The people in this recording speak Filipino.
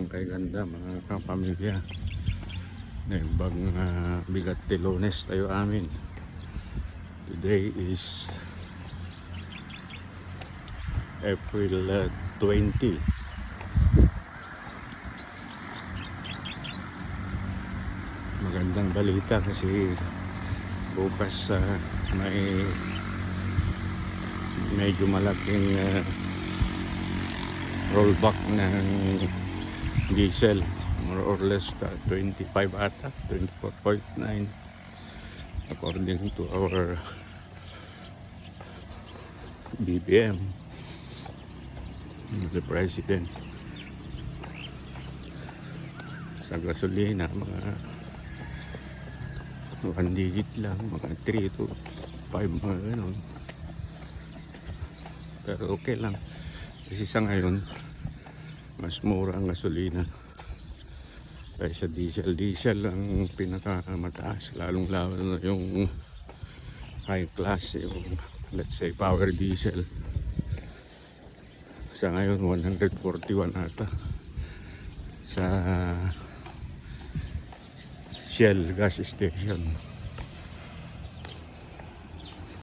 Magandang kay ganda mga kapamilya. Naibang bigat de Lunes tayo amin. Today is April 20. Magandang balita kasi bukas may medyo malaking rollback ng diesel, more or less 25 ata, 24.9 according to our BBM, the president. Sa gasolina mga 1 digit lang, mga 3 to 5, mga ganun. Pero okay lang kasi sa ngayon mas mura ang gasolina kaysa diesel. Diesel ang pinakamataas, lalong lalo na yung high class, yung let's say power diesel. Sa ngayon 141 ata sa Shell gas station.